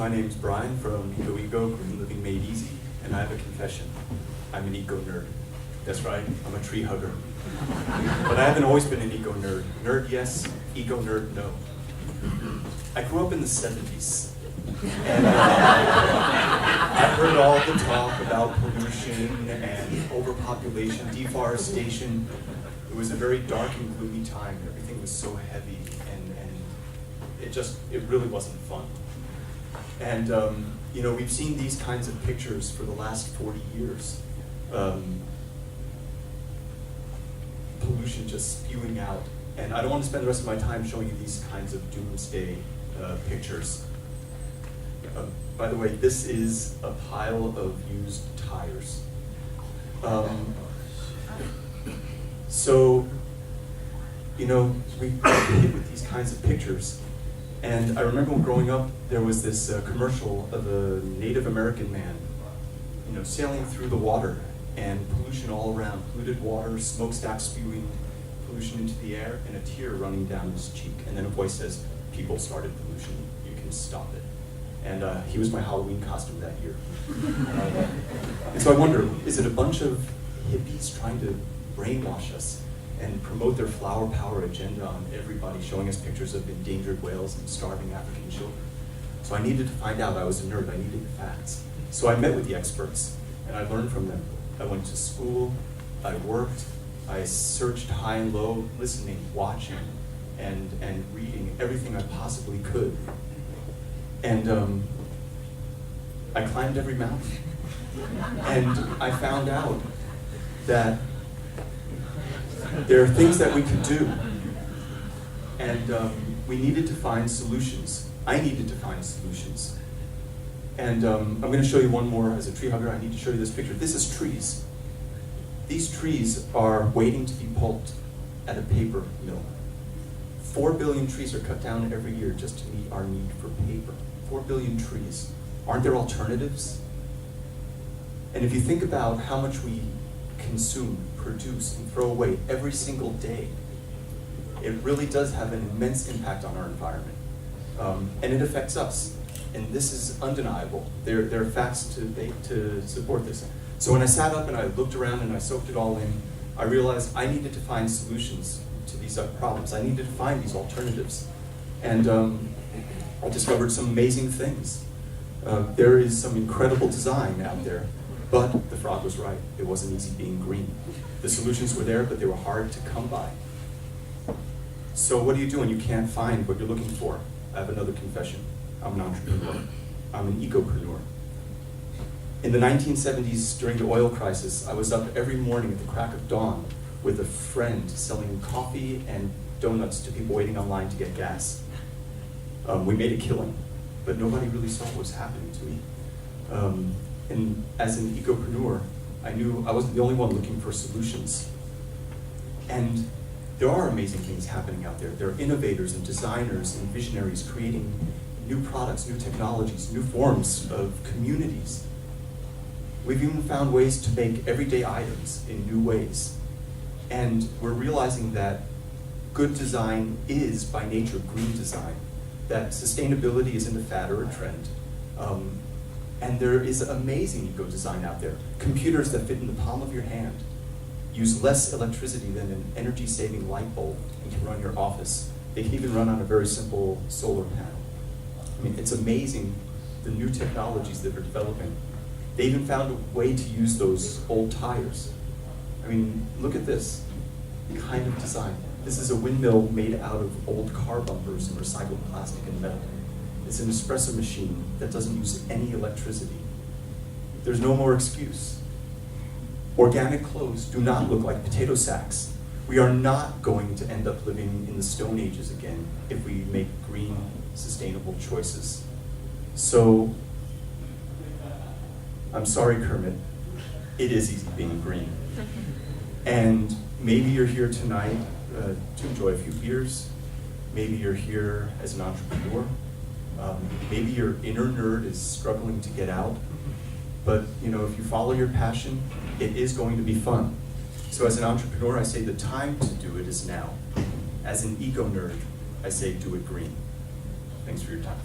My name's Brian from Eco, Green Living Made Easy, and I have a confession. I'm an eco nerd. That's right, I'm a tree hugger. But I haven't always been an eco nerd. Nerd, yes, eco nerd, no. I grew up in the 70s, and I heard all the talk about pollution and overpopulation, deforestation. It was a very dark and gloomy time. Everything was so heavy, and it really wasn't fun. And we've seen these kinds of pictures for the last 40 years. Pollution just spewing out. And I don't want to spend the rest of my time showing you these kinds of doomsday pictures. By the way, this is a pile of used tires. We get hit with these kinds of pictures. And I remember when growing up, there was this commercial of a Native American man, sailing through the water, and pollution all around, polluted water, smokestack spewing pollution into the air, and a tear running down his cheek. And then a voice says, "People started pollution, you can stop it." And he was my Halloween costume that year. And so I wonder, is it a bunch of hippies trying to brainwash us and promote their flower power agenda on everybody, showing us pictures of endangered whales and starving African children? So I needed to find out. I was a nerd, I needed the facts. So I met with the experts, and I learned from them. I went to school, I worked, I searched high and low, listening, watching, and reading everything I possibly could. And I climbed every mountain. And I found out that there are things that we could do. And we needed to find solutions. I needed to find solutions. And I'm going to show you one more. As a tree hugger, I need to show you this picture. This is trees. These trees are waiting to be pulped at a paper mill. 4 billion trees are cut down every year just to meet our need for paper. 4 billion trees. Aren't there alternatives? And if you think about how much we consume, produce, and throw away every single day, it really does have an immense impact on our environment. And it affects us. And this is undeniable. There are facts to support this. So when I sat up and I looked around and I soaked it all in, I realized I needed to find solutions to these problems. I needed to find these alternatives. And I discovered some amazing things. There is some incredible design out there, but the frog was right. It wasn't easy being green. The solutions were there, but they were hard to come by. So what do you do when you can't find what you're looking for? I have another confession. I'm an entrepreneur. I'm an ecopreneur. In the 1970s, during the oil crisis, I was up every morning at the crack of dawn with a friend selling coffee and donuts to people waiting online to get gas. We made a killing, but nobody really saw what was happening to me. And as an ecopreneur, I knew I wasn't the only one looking for solutions. And there are amazing things happening out there. There are innovators and designers and visionaries creating new products, new technologies, new forms of communities. We've even found ways to make everyday items in new ways. And we're realizing that good design is, by nature, green design. That sustainability isn't a fad or a trend. And there is amazing eco-design out there. Computers that fit in the palm of your hand use less electricity than an energy-saving light bulb and can run your office. They can even run on a very simple solar panel. I mean, it's amazing the new technologies that are developing. They even found a way to use those old tires. I mean, look at this kind of design. This is a windmill made out of old car bumpers and recycled plastic and metal. It's an espresso machine that doesn't use any electricity. There's no more excuse. Organic clothes do not look like potato sacks. We are not going to end up living in the Stone Ages again if we make green, sustainable choices. So, I'm sorry, Kermit, it is easy being green. And maybe you're here tonight to enjoy a few beers. Maybe you're here as an entrepreneur. Maybe your inner nerd is struggling to get out. But if you follow your passion, it is going to be fun. So as an entrepreneur, I say the time to do it is now. As an eco nerd, I say do it green. Thanks for your time.